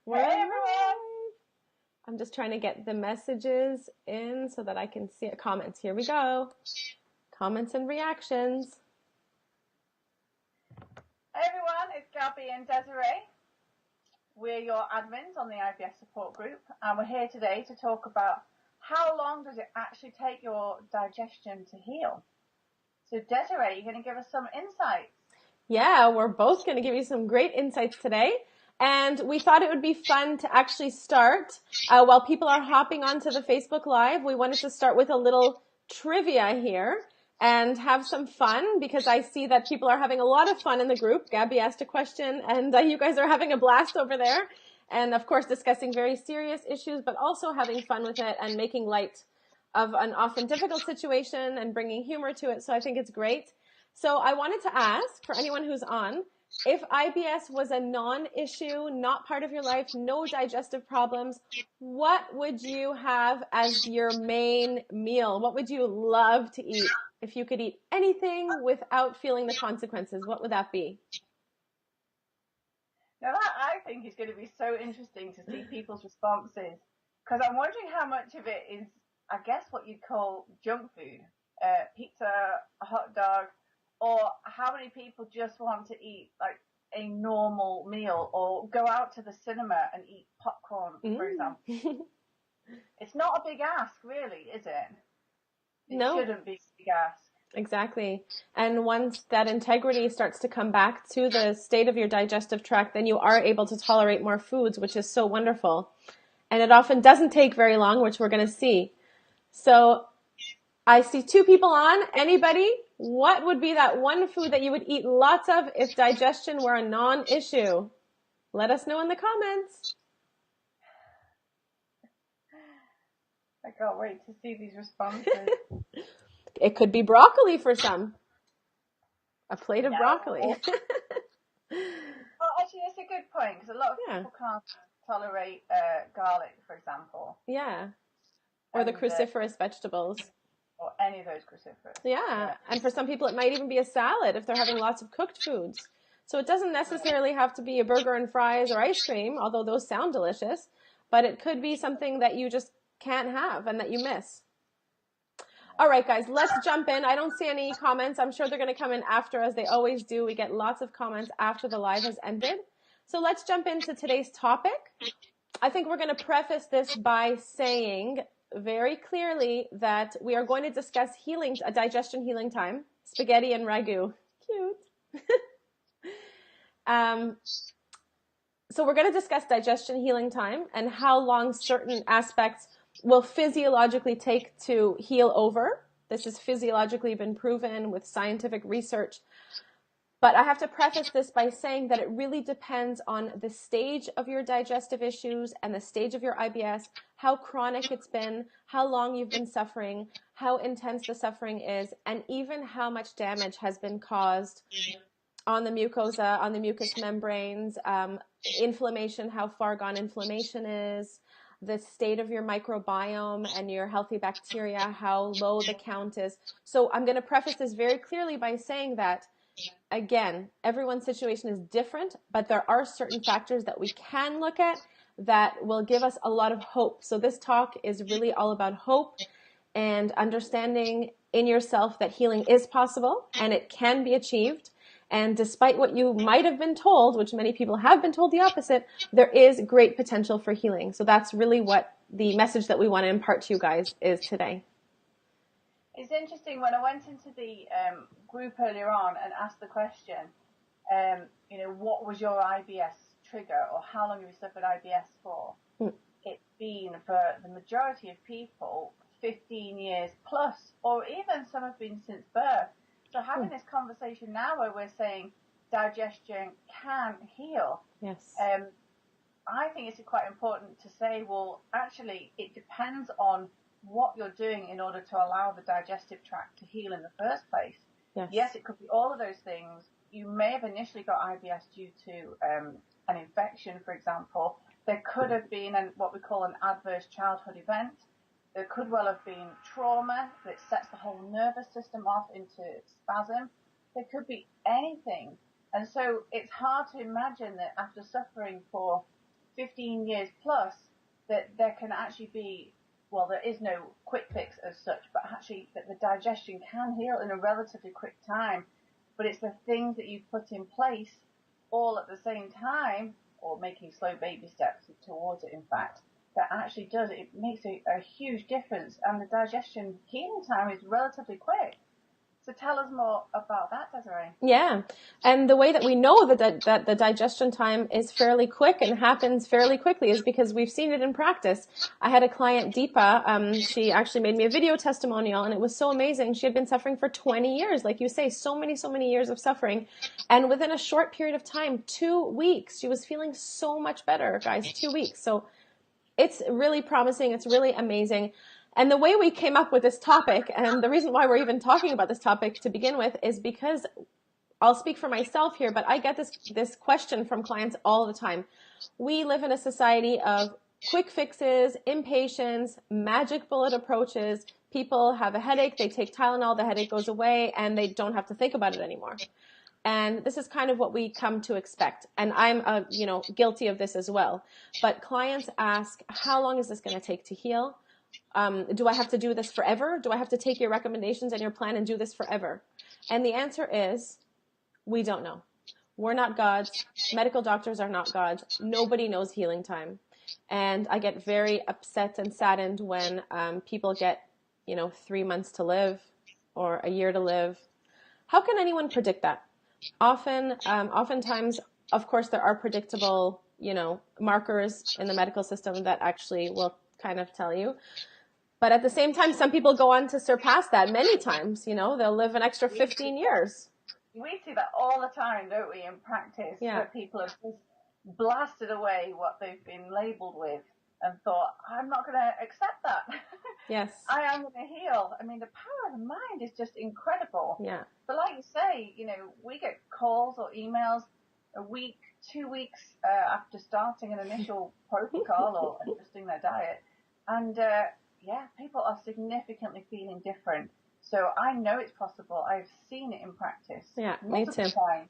We're Hey live. everyone! I'm just trying to get the messages in so that I can see it. Comments. Here we go. Comments and reactions. Hey everyone, it's Gabby and Desiree. We're your admins on the IBS support group, and we're here today to talk about how long does it actually take your digestion to heal. So Desiree, you're going to give us some insights. Yeah, we're both going to give you some great insights today. And we thought it would be fun to actually start while people are hopping onto the Facebook Live. We wanted to start with a little trivia here and have some fun because I see that people are having a lot of fun in the group. Gabby asked a question and you guys are having a blast over there. And of course, discussing very serious issues, but also having fun with it and making light of an often difficult situation and bringing humor to it. So I think it's great. So I wanted to ask for anyone who's on, if IBS was a non-issue, not part of your life, no digestive problems, what would you have as your main meal? What would you love to eat? If you could eat anything without feeling the consequences, what would that be? Now that I think is going to be so interesting to see people's responses, because I'm wondering how much of it is, I guess, what you'd call junk food, pizza, a hot dog, or how many people just want to eat like a normal meal or go out to the cinema and eat popcorn, for example. It's not a big ask, really, is it? It No. shouldn't be a big ask. Exactly. And once that integrity starts to come back to the state of your digestive tract, then you are able to tolerate more foods, which is so wonderful. And it often doesn't take very long, which we're going to see. So I see two people on. Anybody? What would be that one food that you would eat lots of if digestion were a non-issue? Let us know in the comments. I can't wait to see these responses. It could be broccoli for some. A plate of broccoli. Well, actually, that's a good point, because a lot of people can't tolerate garlic, for example. Yeah. Or the cruciferous vegetables. Or any of those cruciferous. Yeah. And for some people, it might even be a salad if they're having lots of cooked foods. So it doesn't necessarily have to be a burger and fries or ice cream, although those sound delicious. But it could be something that you just can't have and that you miss. All right, guys, let's jump in. I don't see any comments. I'm sure they're going to come in after, as they always do. We get lots of comments after the live has ended. So let's jump into today's topic. I think we're going to preface this by saying very clearly that we are going to discuss healing, a digestion healing time, spaghetti and ragu. Cute. So we're going to discuss digestion healing time and how long certain aspects will physiologically take to heal over. This has physiologically been proven with scientific research. But I have to preface this by saying that it really depends on the stage of your digestive issues and the stage of your IBS, how chronic it's been, how long you've been suffering, how intense the suffering is, and even how much damage has been caused on the mucosa, on the mucous membranes, inflammation, how far gone inflammation is, the state of your microbiome and your healthy bacteria, how low the count is. So I'm going to preface this very clearly by saying that, again, everyone's situation is different, but there are certain factors that we can look at that will give us a lot of hope. So this talk is really all about hope and understanding in yourself that healing is possible and it can be achieved. And despite what you might have been told, which many people have been told the opposite, there is great potential for healing. So that's really what the message that we want to impart to you guys is today. It's interesting, when I went into the group earlier on and asked the question, what was your IBS trigger, or how long have you suffered IBS for? It's been, for the majority of people, 15 years plus, or even some have been since birth. So having this conversation now where we're saying digestion can heal, yes, I think it's quite important to say, well, actually, it depends on what you're doing in order to allow the digestive tract to heal in the first place. Yes, it could be all of those things. You may have initially got IBS due to an infection, for example. There could have been what we call an adverse childhood event. There could well have been trauma that sets the whole nervous system off into spasm. There could be anything. And so it's hard to imagine that after suffering for 15 years plus, that there can actually be, well, there is no quick fix as such, but actually that the digestion can heal in a relatively quick time. But it's the things that you put in place all at the same time, or making slow baby steps towards it, in fact, that actually does, it makes a huge difference. And the digestion healing time is relatively quick. So tell us more about that, Desiree. Yeah. And the way that we know that the digestion time is fairly quick and happens fairly quickly is because we've seen it in practice. I had a client, Deepa, she actually made me a video testimonial, and it was so amazing. She had been suffering for 20 years, like you say, so many years of suffering. And within a short period of time, 2 weeks, she was feeling so much better, guys, 2 weeks. So it's really promising. It's really amazing. And the way we came up with this topic, and the reason why we're even talking about this topic to begin with, is because I'll speak for myself here, but I get this question from clients all the time. We live in a society of quick fixes, impatience, magic bullet approaches. People have a headache, they take Tylenol, the headache goes away, and they don't have to think about it anymore. And this is kind of what we come to expect. And I'm, guilty of this as well. But clients ask, how long is this going to take to heal? Do I have to do this forever? Do I have to take your recommendations and your plan and do this forever? And the answer is, we don't know. We're not gods. Medical doctors are not gods. Nobody knows healing time. And I get very upset and saddened when people get, 3 months to live or a year to live. How can anyone predict that? Oftentimes, of course, there are predictable, markers in the medical system that actually will kind of tell you. But at the same time, some people go on to surpass that many times. They'll live an extra 15 years. We see that all the time, don't we, in practice? Yeah. That people have just blasted away what they've been labeled with and thought, I'm not going to accept that. Yes. I am going to heal. I mean, the power of the mind is just incredible. Yeah. But like you say, we get calls or emails a week, 2 weeks after starting an initial protocol or adjusting their diet. And people are significantly feeling different. So I know it's possible. I've seen it in practice. Yeah, me too. Times.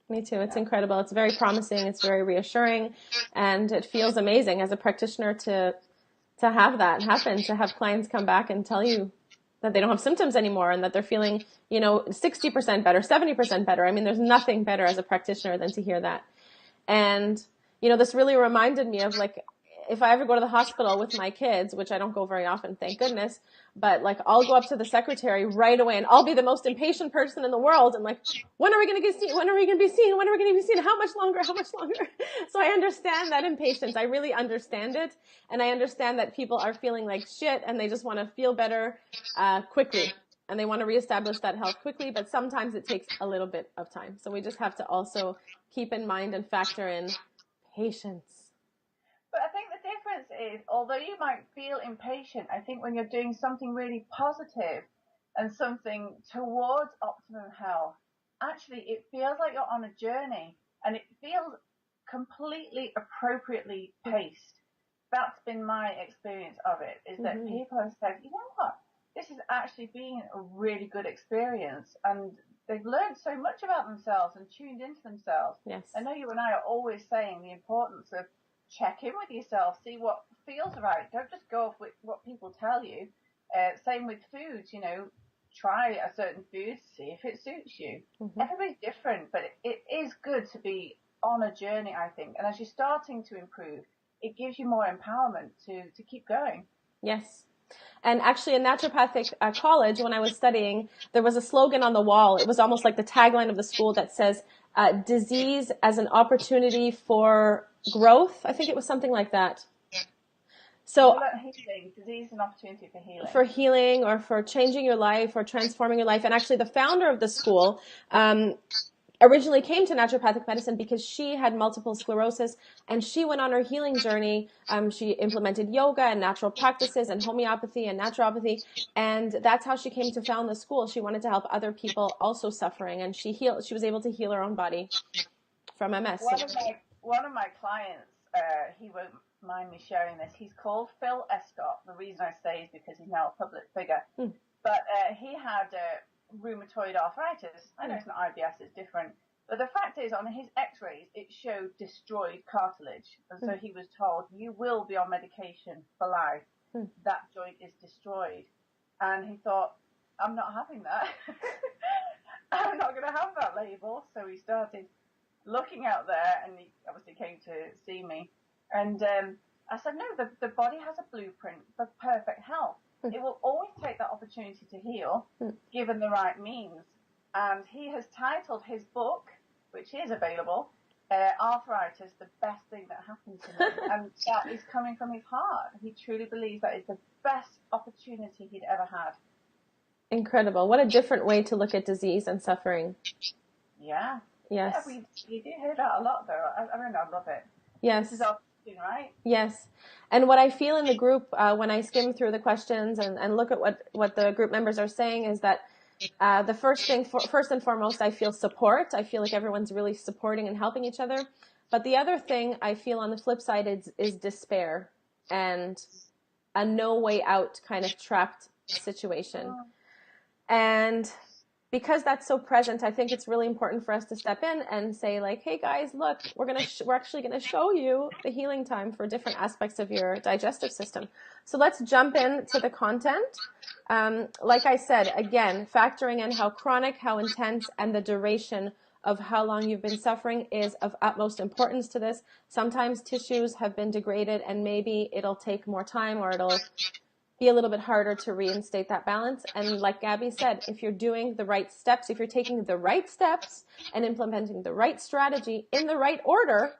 Me too. It's incredible. It's very promising. It's very reassuring. And it feels amazing as a practitioner to have that happen, to have clients come back and tell you that they don't have symptoms anymore and that they're feeling, 60% better, 70% better. I mean, there's nothing better as a practitioner than to hear that. And, this really reminded me of if I ever go to the hospital with my kids, which I don't go very often, thank goodness, but I'll go up to the secretary right away and I'll be the most impatient person in the world and when are we going to get seen? When are we going to be seen? When are we going to be seen? How much longer? How much longer? So I understand that impatience. I really understand it. And I understand that people are feeling like shit and they just want to feel better quickly. And they want to reestablish that health quickly, but sometimes it takes a little bit of time. So we just have to also keep in mind and factor in patience. But I think the difference is, although you might feel impatient, I think when you're doing something really positive and something towards optimum health, actually it feels like you're on a journey and it feels completely appropriately paced. That's been my experience of it, is that people have said, you know what, this has actually been a really good experience and they've learned so much about themselves and tuned into themselves. Yes. I know you and I are always saying the importance of check in with yourself, see what feels right. Don't just go off with what people tell you. Same with foods, try a certain food, see if it suits you. Everybody's different, but it is good to be on a journey, I think. And as you're starting to improve, it gives you more empowerment to keep going. Yes. And actually in naturopathic college, when I was studying, there was a slogan on the wall. It was almost like the tagline of the school that says, disease as an opportunity for growth. I think it was something like that. So healing, disease is an opportunity for healing. For healing or for changing your life or transforming your life. And actually the founder of the school originally came to naturopathic medicine because she had multiple sclerosis and she went on her healing journey. She implemented yoga and natural practices and homeopathy and naturopathy. And that's how she came to found the school. She wanted to help other people also suffering. And she was able to heal her own body from MS. One of my clients, he won't mind me sharing this. He's called Phil Escott. The reason I say is because he's now a public figure. But he had rheumatoid arthritis. I know it's not IBS, it's different. But the fact is, on his x-rays, it showed destroyed cartilage. And so he was told, you will be on medication for life. That joint is destroyed. And he thought, I'm not having that. I'm not going to have that label. So he started looking out there, and he obviously came to see me. And I said, no, the body has a blueprint for perfect health. It will always take that opportunity to heal, given the right means. And he has titled his book, which is available, Arthritis, the best thing that happened to me. And that is coming from his heart. He truly believes that is the best opportunity he'd ever had. Incredible. What a different way to look at disease and suffering. Yeah. Yes. Yeah, we do hear that a lot, though. I love it. Yes. This is our thing, right? Yes. And what I feel in the group when I skim through the questions and look at what the group members are saying is that the first and foremost, I feel support. I feel like everyone's really supporting and helping each other. But the other thing I feel on the flip side is despair and a no way out kind of trapped situation. And because that's so present, I think it's really important for us to step in and say, like, hey guys, look, we're actually going to show you the healing time for different aspects of your digestive system. So let's jump into the content. Like I said, again, factoring in how chronic, how intense, and the duration of how long you've been suffering is of utmost importance to this. Sometimes tissues have been degraded and maybe it'll take more time, or it'll be a little bit harder to reinstate that balance. And like Gabby said, if you're doing the right steps, if you're taking the right steps and implementing the right strategy in the right order,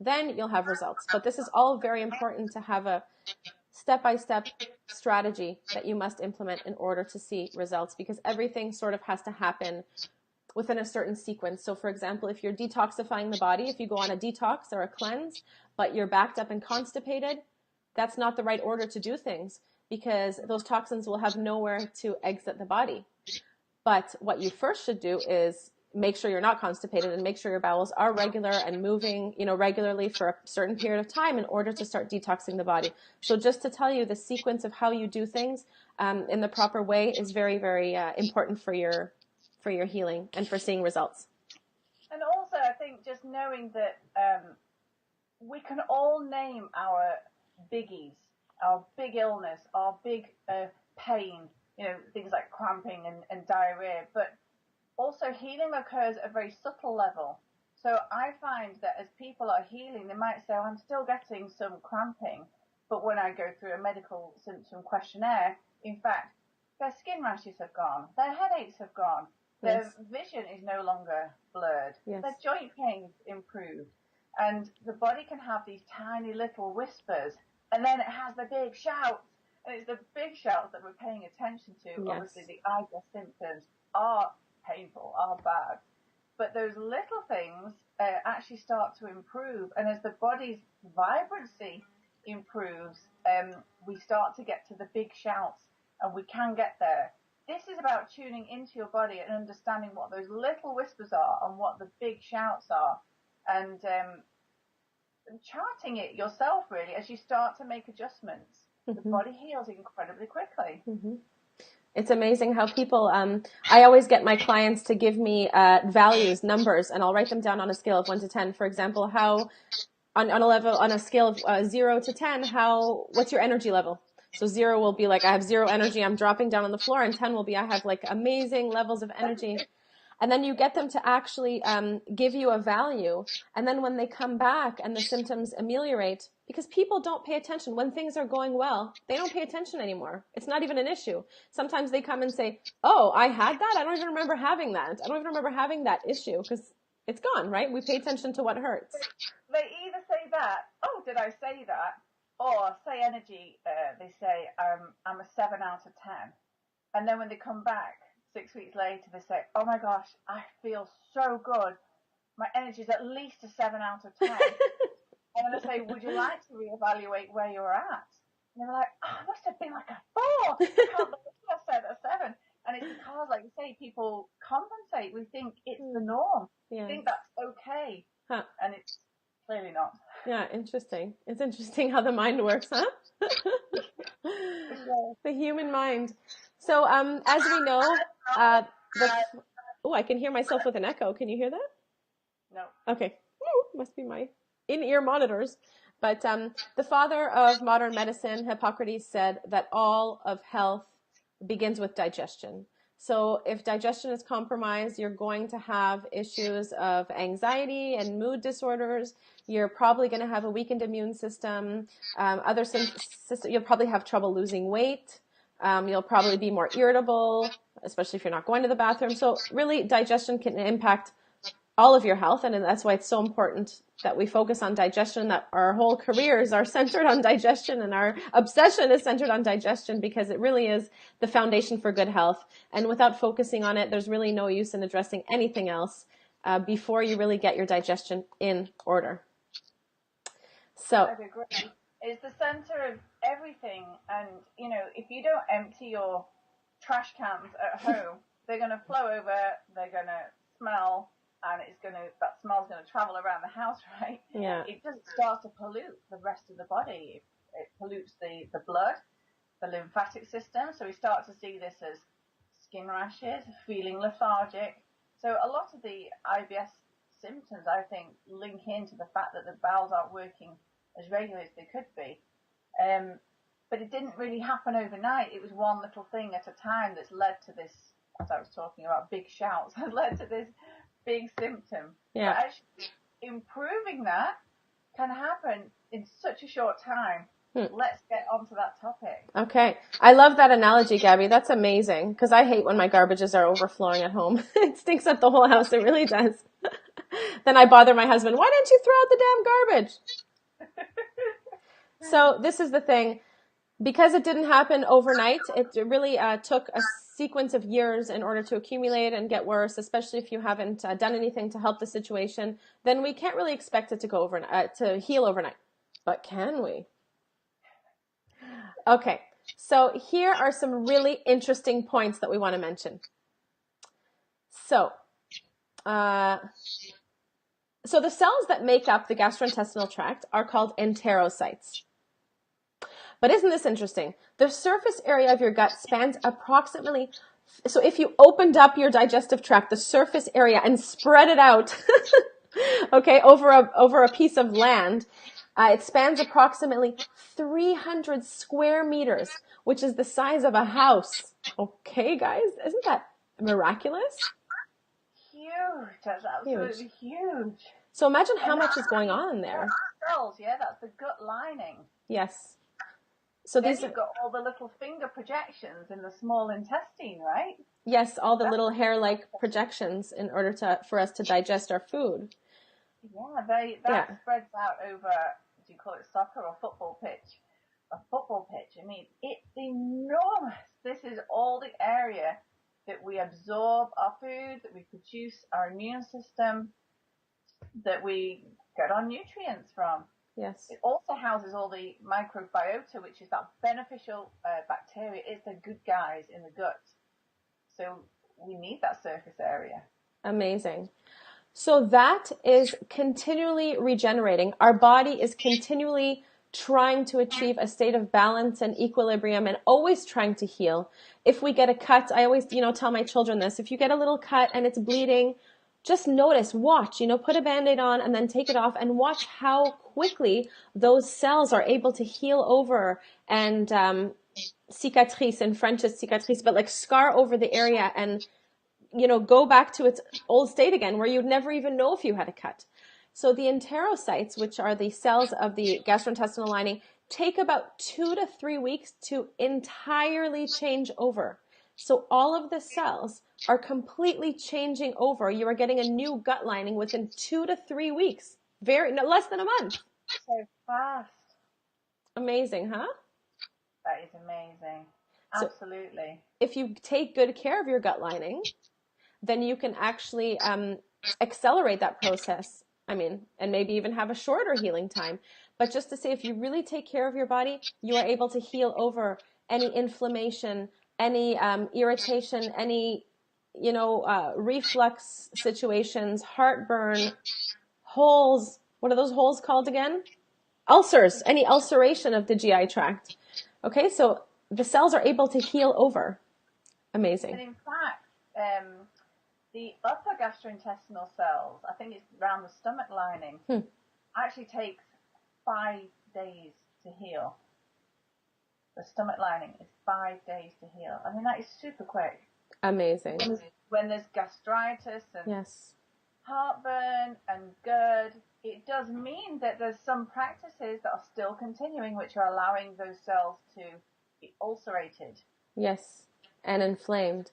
then you'll have results. But this is all very important to have a step-by-step strategy that you must implement in order to see results, because everything sort of has to happen within a certain sequence. So for example, if you're detoxifying the body, if you go on a detox or a cleanse, but you're backed up and constipated, that's not the right order to do things, because those toxins will have nowhere to exit the body. But what you first should do is make sure you're not constipated and make sure your bowels are regular and moving, regularly for a certain period of time in order to start detoxing the body. So just to tell you, the sequence of how you do things in the proper way is very, very important for your healing and for seeing results. And also, I think just knowing that we can all name our biggies, our big illness, our big pain, things like cramping and diarrhea, but also healing occurs at a very subtle level. So I find that as people are healing, they might say, I'm still getting some cramping, but when I go through a medical symptom questionnaire, in fact, their skin rashes have gone, their headaches have gone, their vision is no longer blurred, their joint pain's improved, and the body can have these tiny little whispers, and then it has the big shouts, and it's the big shouts that we're paying attention to. Obviously, the IBS symptoms are painful, are bad, but those little things actually start to improve, and as the body's vibrancy improves, we start to get to the big shouts, and we can get there. This is about tuning into your body and understanding what those little whispers are and what the big shouts are, and charting it yourself, really, as you start to make adjustments. The body heals incredibly quickly. It's amazing how people, I always get my clients to give me values, numbers, and I'll write them down on a scale of 1 to 10. For example, how on a scale of 0 to 10, what's your energy level? So 0 will be like, I have 0 energy, I'm dropping down on the floor, and 10 will be, I have like amazing levels of energy. And then you get them to actually give you a value. And then when they come back and the symptoms ameliorate, because people don't pay attention. When things are going well, they don't pay attention anymore. It's not even an issue. Sometimes they come and say, oh, I had that? I don't even remember having that. I don't even remember having that issue, because it's gone, right? We pay attention to what hurts. They either say that, oh, did I say that? Or say energy, they say, I'm a 7 out of 10. And then when they come back 6 weeks later, they say, oh my gosh, I feel so good. My energy is at least a 7 out of 10. And then they say, would you like to reevaluate where you're at? And they're like, oh, I must have been like a 4. I can't believe I said a 7. And it's because, like you say, people compensate. We think it's the norm. We think that's okay. And it's clearly not. Yeah, interesting. It's interesting how the mind works, huh? The human mind. So, as we know, I can hear myself with an echo. Can you hear that? No. Okay. Ooh, must be my in-ear monitors. But the father of modern medicine, Hippocrates, said that all of health begins with digestion. So if digestion is compromised, you're going to have issues of anxiety and mood disorders. You're probably going to have a weakened immune system. You'll probably have trouble losing weight. You'll probably be more irritable, especially if you're not going to the bathroom. So really, digestion can impact all of your health, and that's why it's so important that we focus on digestion, that our whole careers are centered on digestion, and our obsession is centered on digestion, because it really is the foundation for good health. And without focusing on it, there's really no use in addressing anything else before you really get your digestion in order. So I'd agree. It's the center of everything, and if you don't empty your trash cans at home, they're going to flow over, they're going to smell, and that smell's going to travel around the house, right? Yeah. It just starts to pollute the rest of the body. It pollutes the blood, the lymphatic system. So we start to see this as skin rashes, feeling lethargic. So a lot of the IBS symptoms, I think, link into the fact that the bowels aren't working as regularly as they could be. But it didn't really happen overnight. It was one little thing at a time that's led to this, as I was talking about, big shouts, has led to this big symptom. Yeah. But actually, improving that can happen in such a short time. Let's get onto that topic. Okay. I love that analogy, Gabby. That's amazing, because I hate when my garbages are overflowing at home. It stinks up the whole house. It really does. Then I bother my husband. Why didn't you throw out the damn garbage? So this is the thing. Because it didn't happen overnight, it really took a sequence of years in order to accumulate and get worse, especially if you haven't done anything to help the situation. Then we can't really expect it to go to heal overnight. But can we? Okay, so here are some really interesting points that we want to mention. So the cells that make up the gastrointestinal tract are called enterocytes. But isn't this interesting? The surface area of your gut spans approximately, so if you opened up your digestive tract, the surface area, and spread it out, okay, over a piece of land, it spans approximately 300 square meters, which is the size of a house. Okay, guys, isn't that miraculous? Huge. That's absolutely huge. So imagine how much is going on there. Cells, yeah, that's the gut lining. Yes. So then you've got all the little finger projections in the small intestine, right? Yes, all the little hair-like projections in order for us to digest our food. Yeah, that spreads out over, do you call it soccer or football pitch? A football pitch. I mean, it's enormous. This is all the area that we absorb our food, that we produce our immune system, that we get our nutrients from. Yes. It also houses all the microbiota, which is that beneficial bacteria. It's the good guys in the gut. So we need that surface area. Amazing. So that is continually regenerating. Our body is continually trying to achieve a state of balance and equilibrium, and always trying to heal. If we get a cut, I always, tell my children this. If you get a little cut and it's bleeding, just notice, watch, put a Band-Aid on and then take it off, and watch how quickly those cells are able to heal over and cicatrice, in French is cicatrice, but like scar over the area and, go back to its old state again, where you'd never even know if you had a cut. So the enterocytes, which are the cells of the gastrointestinal lining, take about 2 to 3 weeks to entirely change over. So all of the cells are completely changing over. You are getting a new gut lining within 2 to 3 weeks. Less than a month. So fast. Amazing, huh? That is amazing. Absolutely. So if you take good care of your gut lining, then you can actually accelerate that process. And maybe even have a shorter healing time. But just to say, if you really take care of your body, you are able to heal over any inflammation, any irritation, any, reflux situations, heartburn, holes. What are those holes called again? Ulcers, any ulceration of the GI tract. Okay, so the cells are able to heal over. Amazing. And in fact, the upper gastrointestinal cells, I think it's around the stomach lining, actually takes 5 days to heal. The stomach lining is 5 days to heal. I mean, that is super quick. Amazing. When there's gastritis and yes. heartburn and GERD, it does mean that there's some practices that are still continuing, which are allowing those cells to be ulcerated. Yes, and inflamed.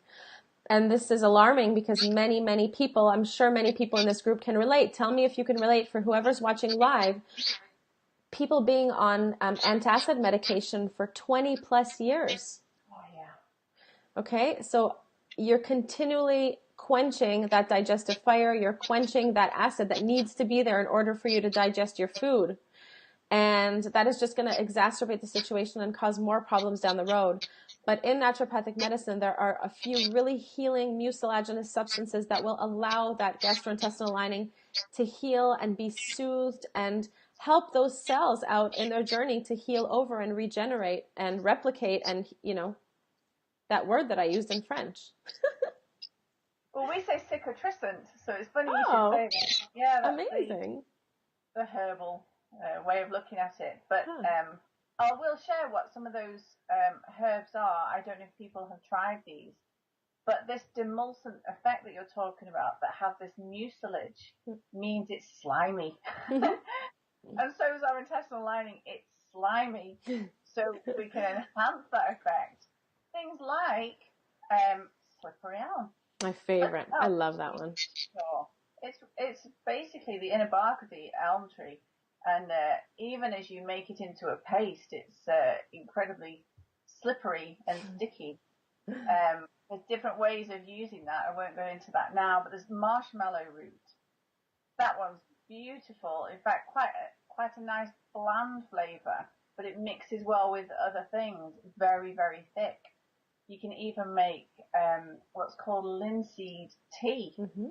And this is alarming because many, many people, I'm sure many people in this group can relate. Tell me if you can relate for whoever's watching live. People being on antacid medication for 20 plus years. Oh, yeah. Okay, so you're continually quenching that digestive fire. You're quenching that acid that needs to be there in order for you to digest your food. And that is just going to exacerbate the situation and cause more problems down the road. But in naturopathic medicine, there are a few really healing mucilaginous substances that will allow that gastrointestinal lining to heal and be soothed and help those cells out in their journey to heal over and regenerate and replicate and, you know, that word that I used in French. Well, we say cicatrisant, so it's funny you should say that. Yeah, that's amazing. The herbal way of looking at it. But I will share what some of those herbs are. I don't know if people have tried these. But this demulcent effect that you're talking about that has this mucilage means it's slimy. And so is our intestinal lining. It's slimy. So we can enhance that effect. Things like slippery elm. My favorite. I love that one. Sure. It's basically the inner bark of the elm tree. And even as you make it into a paste, it's incredibly slippery and sticky. There's different ways of using that. I won't go into that now, but there's marshmallow root. That one's beautiful. In fact, quite a nice bland flavor, but it mixes well with other things. Very, very thick. You can even make what's called linseed tea. Mm-hmm.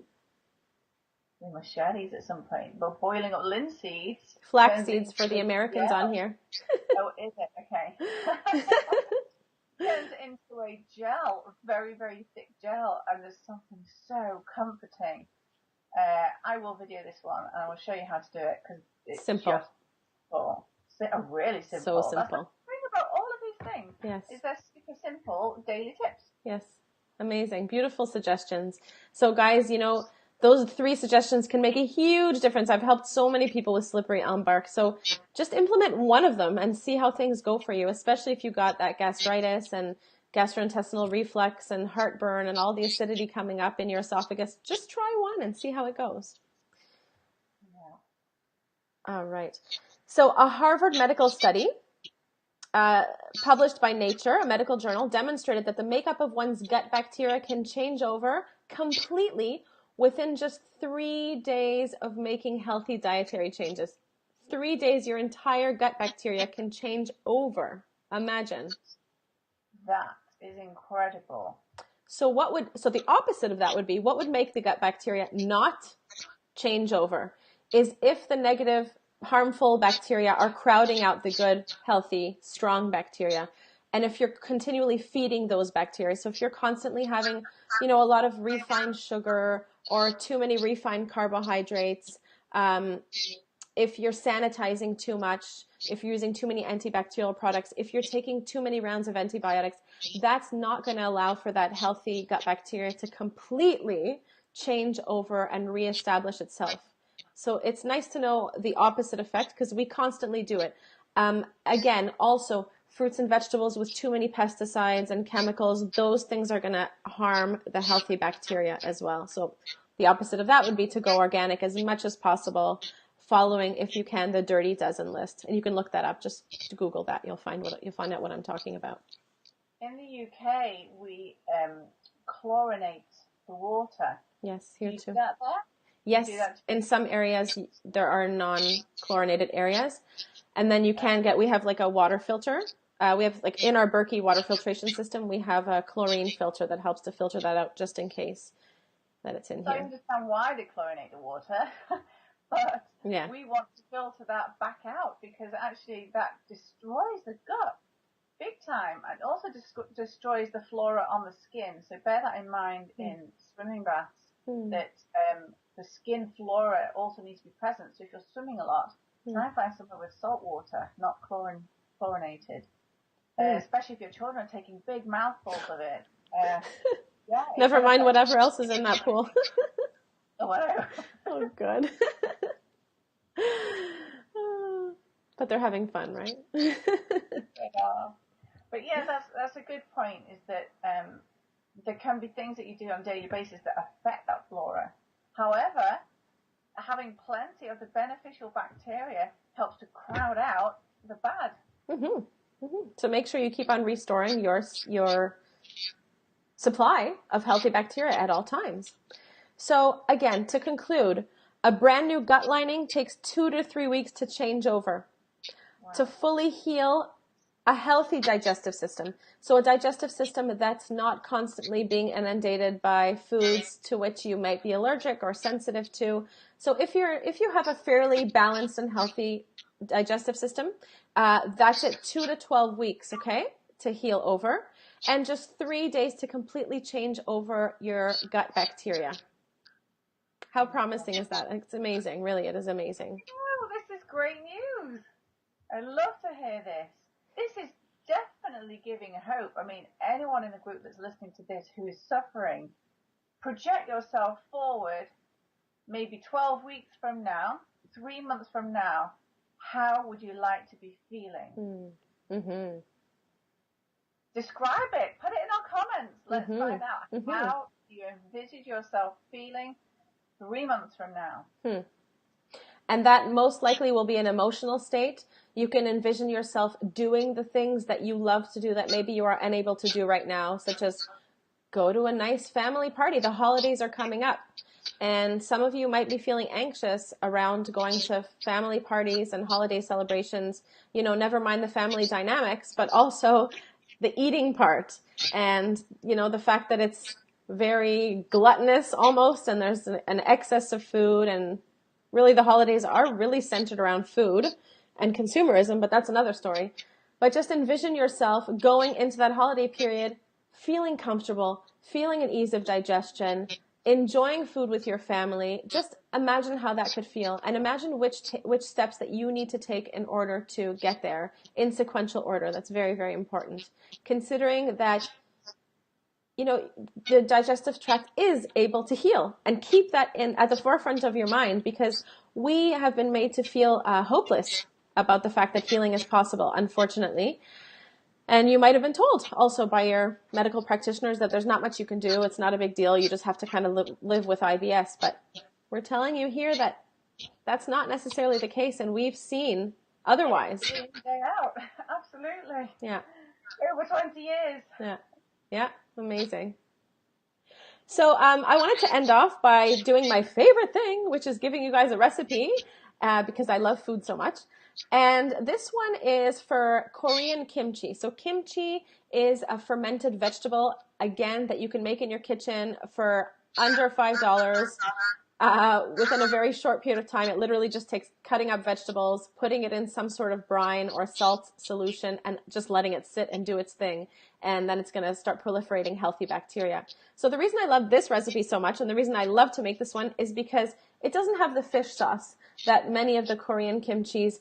We must share these at some point. But boiling up linseeds. Flax seeds for the Americans on here. Oh, is it? Okay. Turns into a gel, a very, very thick gel, and there's something so comforting. I will video this one, and I will show you how to do it, because it's simple. Just really simple. So simple. That's the thing about all of these things. Yes. Is they're super simple daily tips. Yes. Amazing. Beautiful suggestions. So guys, you know, those 3 suggestions can make a huge difference. I've helped so many people with slippery elm bark. So just implement one of them and see how things go for you, especially if you got that gastritis and gastrointestinal reflux and heartburn and all the acidity coming up in your esophagus. Just try one and see how it goes. Yeah. All right. So a Harvard medical study published by Nature, a medical journal, demonstrated that the makeup of one's gut bacteria can change over completely within just 3 days of making healthy dietary changes. 3 days, your entire gut bacteria can change over. Imagine. That is incredible. So the opposite of that would be, what would make the gut bacteria not change over is if the negative, harmful bacteria are crowding out the good, healthy, strong bacteria. And if you're continually feeding those bacteria, so if you're constantly having, you know, a lot of refined sugar or too many refined carbohydrates, if you're sanitizing too much, if you're using too many antibacterial products, if you're taking too many rounds of antibiotics, that's not going to allow for that healthy gut bacteria to completely change over and reestablish itself. So it's nice to know the opposite effect, because we constantly do it. Again, also, fruits and vegetables with too many pesticides and chemicals, those things are going to harm the healthy bacteria as well. So the opposite of that would be to go organic as much as possible, following, if you can, the Dirty Dozen list. And you can look that up. Just Google that. You'll find out what I'm talking about. In the UK, we chlorinate the water. Yes, here too. Do that there? Yes, in some areas there are non-chlorinated areas. And then we have like a water filter. We have, like, in our Berkey water filtration system, we have a chlorine filter that helps to filter that out just in case that it's in here. I understand why they chlorinate the water, but we want to filter that back out, because actually that destroys the gut big time, and also destroys the flora on the skin. So bear that in mind in swimming baths. that the skin flora also needs to be present. So if you're swimming a lot, try and find somewhere with salt water, not chlorinated. Especially if your children are taking big mouthfuls of it. Yeah. Never mind whatever else is in that pool. Oh, whatever. Oh, good. But they're having fun, right? Yeah. But yeah, that's a good point. Is that there can be things that you do on a daily basis that affect that flora. However, having plenty of the beneficial bacteria helps to crowd out the bad. Mm-hmm. Mm-hmm. So make sure you keep on restoring your supply of healthy bacteria at all times. So again, to conclude, a brand new gut lining takes 2 to 3 weeks to change over. Wow. To fully heal a healthy digestive system. So a digestive system that's not constantly being inundated by foods to which you might be allergic or sensitive to. So if you have a fairly balanced and healthy digestive system, that's at 2 to 12 weeks, okay, to heal over, and just 3 days to completely change over your gut bacteria. How promising is that? It's amazing. Really, it is amazing. Oh, this is great news. I love to hear this. This is definitely giving hope. I mean, anyone in the group that's listening to this who is suffering, project yourself forward, maybe 12 weeks from now, 3 months from now. How would you like to be feeling? Mm-hmm. Describe it. Put it in our comments. Let's find out. How do you envisage yourself feeling 3 months from now? And that most likely will be an emotional state. You can envision yourself doing the things that you love to do that maybe you are unable to do right now, such as go to a nice family party. The holidays are coming up. And some of you might be feeling anxious around going to family parties and holiday celebrations. You know, never mind the family dynamics, but also the eating part. And, you know, the fact that it's very gluttonous almost, and there's an excess of food, and really the holidays are really centered around food and consumerism, but that's another story. But just envision yourself going into that holiday period feeling comfortable, feeling an ease of digestion, enjoying food with your family. Just imagine how that could feel, and imagine which steps that you need to take in order to get there in sequential order. That's very, very important. Considering that, you know, the digestive tract is able to heal, and keep that at the forefront of your mind, because we have been made to feel hopeless about the fact that healing is possible, unfortunately. And you might have been told also by your medical practitioners that there's not much you can do. It's not a big deal. You just have to kind of live with IBS. But we're telling you here that that's not necessarily the case, and we've seen otherwise. Day out. Absolutely. Yeah. Over 20 years. Yeah. Yeah. Amazing. So I wanted to end off by doing my favorite thing, which is giving you guys a recipe, because I love food so much. And this one is for Korean kimchi. So kimchi is a fermented vegetable, again, that you can make in your kitchen for under $5 within a very short period of time. It literally just takes cutting up vegetables, putting it in some sort of brine or salt solution, and just letting it sit and do its thing. And then it's going to start proliferating healthy bacteria. So the reason I love this recipe so much, and the reason I love to make this one, is because it doesn't have the fish sauce that many of the Korean kimchis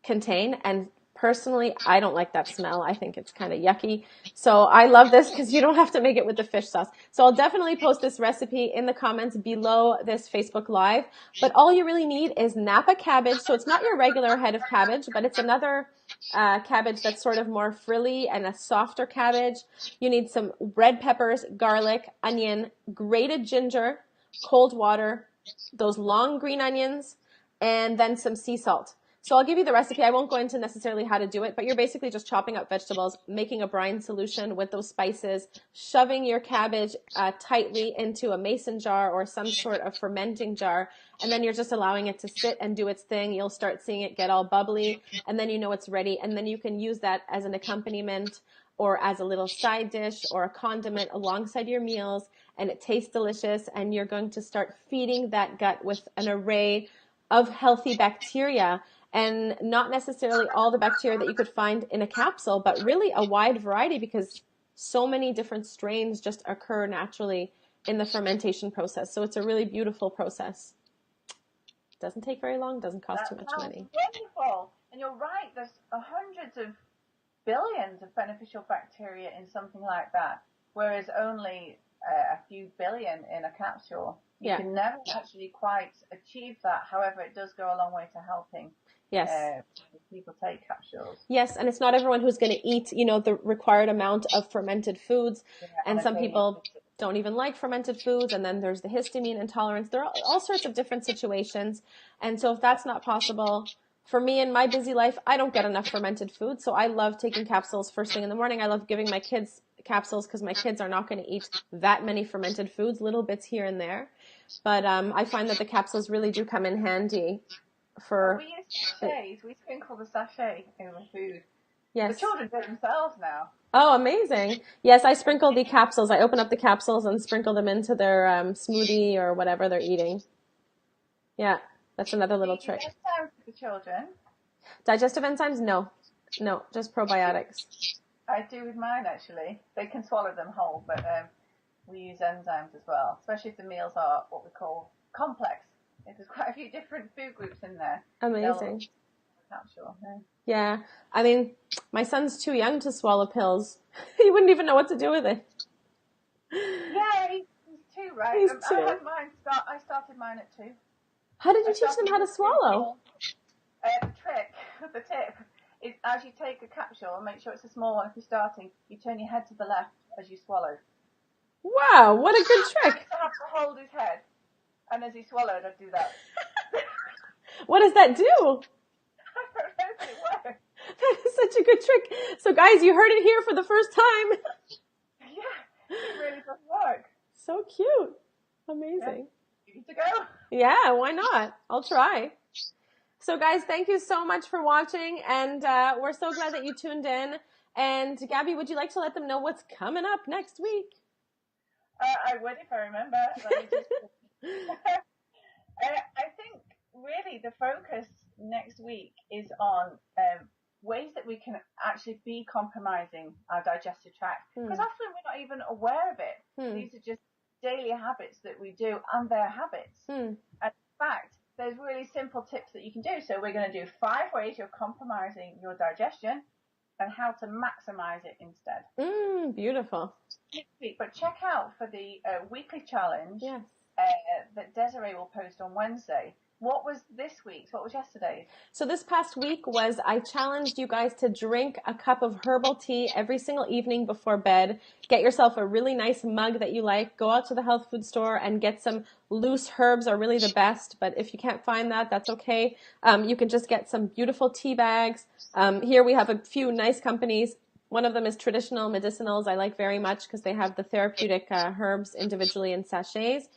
contain, and personally I don't like that smell. I think it's kind of yucky. So I love this because you don't have to make it with the fish sauce. So I'll definitely post this recipe in the comments below this Facebook Live. But all you really need is Napa cabbage. So it's not your regular head of cabbage, but it's another cabbage that's sort of more frilly and a softer cabbage. You need some red peppers, garlic, onion, grated ginger, cold water, those long green onions, and then some sea salt. So I'll give you the recipe. I won't go into necessarily how to do it, but you're basically just chopping up vegetables, making a brine solution with those spices, shoving your cabbage tightly into a mason jar or some sort of fermenting jar, and then you're just allowing it to sit and do its thing. You'll start seeing it get all bubbly, and then you know it's ready, and then you can use that as an accompaniment or as a little side dish or a condiment alongside your meals, and it tastes delicious, and you're going to start feeding that gut with an array of healthy bacteria. And not necessarily all the bacteria that you could find in a capsule, but really a wide variety, because so many different strains just occur naturally in the fermentation process. So it's a really beautiful process. Doesn't take very long, doesn't cost too much money. Wonderful. And you're right, there's hundreds of billions of beneficial bacteria in something like that, whereas only a few billion in a capsule. You can never actually quite achieve that. However, it does go a long way to helping people take capsules. Yes, and it's not everyone who's going to eat, the required amount of fermented foods. And some people don't even like fermented foods. And then there's the histamine intolerance. There are all sorts of different situations. And so if that's not possible, for me in my busy life, I don't get enough fermented food. So I love taking capsules first thing in the morning. I love giving my kids capsules because my kids are not going to eat that many fermented foods, little bits here and there. But I find that the capsules really do come in handy. We use sachets. We sprinkle the sachet in the food. Yes. The children do it themselves now. Oh, amazing. Yes, I sprinkle the capsules. I open up the capsules and sprinkle them into their smoothie or whatever they're eating. Yeah, that's another little trick. Enzymes for the children? Digestive enzymes? No, just probiotics. I do with mine, actually. They can swallow them whole, but we use enzymes as well, especially if the meals are what we call complex. There's quite a few different food groups in there. Amazing. Capsule. Yeah. I mean, my son's too young to swallow pills. He wouldn't even know what to do with it. Yeah, he's 2, right? He's 2. I started mine at 2. How did you teach them how to swallow? The tip is as you take a capsule, make sure it's a small one if you're starting, you turn your head to the left as you swallow. Wow, what a good trick. I have to hold his head. And as he swallowed, I'd do that. What does that do? I don't know if it works. That is such a good trick. So guys, you heard it here for the first time. Yeah, it really does work. So cute. Amazing. You need to go? Yeah, why not? I'll try. So guys, thank you so much for watching. And we're so glad that you tuned in. And Gabby, would you like to let them know what's coming up next week? I would if I remember. I think really the focus next week is on ways that we can actually be compromising our digestive tract, because often we're not even aware of it. These are just daily habits that we do, and they're habits. And in fact, there's really simple tips that you can do. So we're going to do 5 ways you're compromising your digestion and how to maximize it instead. Beautiful. But check out for the weekly challenge that Desiree will post on Wednesday. What was this week's? What was yesterday's? So this past week was I challenged you guys to drink a cup of herbal tea every single evening before bed. Get yourself a really nice mug that you like. Go out to the health food store and get some loose herbs are really the best. But if you can't find that, that's okay. You can just get some beautiful tea bags. Here we have a few nice companies. One of them is Traditional Medicinals. I like very much because they have the therapeutic herbs individually in sachets.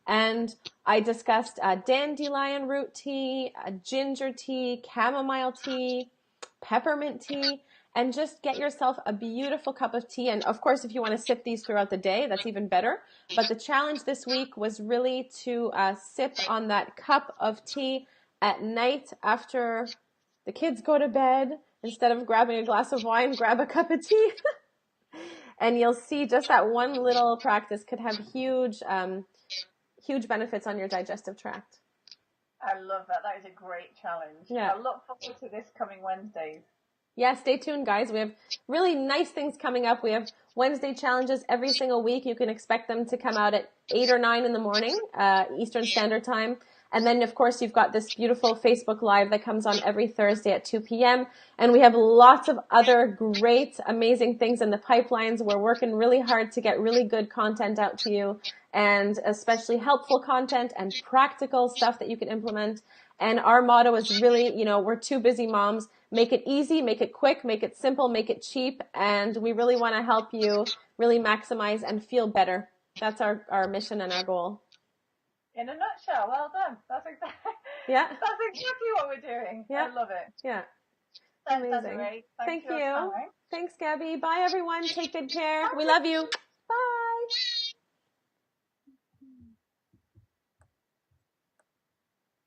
And I discussed dandelion root tea, ginger tea, chamomile tea, peppermint tea, and just get yourself a beautiful cup of tea. And of course, if you want to sip these throughout the day, that's even better. But the challenge this week was really to sip on that cup of tea at night after the kids go to bed. Instead of grabbing a glass of wine, grab a cup of tea. And you'll see just that one little practice could have huge benefits on your digestive tract. I love that. That is a great challenge. Yeah. I look forward to this coming Wednesdays. Yeah, stay tuned, guys. We have really nice things coming up. We have Wednesday challenges every single week. You can expect them to come out at 8 or 9 in the morning, Eastern Standard Time. And then, of course, you've got this beautiful Facebook Live that comes on every Thursday at 2 p.m. And we have lots of other great, amazing things in the pipelines. We're working really hard to get really good content out to you, and especially helpful content and practical stuff that you can implement. And our motto is really, we're 2 busy moms. Make it easy, make it quick, make it simple, make it cheap. And we really want to help you really maximize and feel better. That's our mission and our goal. In a nutshell, well done. That's exactly what we're doing. Yeah. I love it. Yeah. That's amazing. Great. Thank you. Thanks, Gabby. Bye, everyone. Take good care. We love you.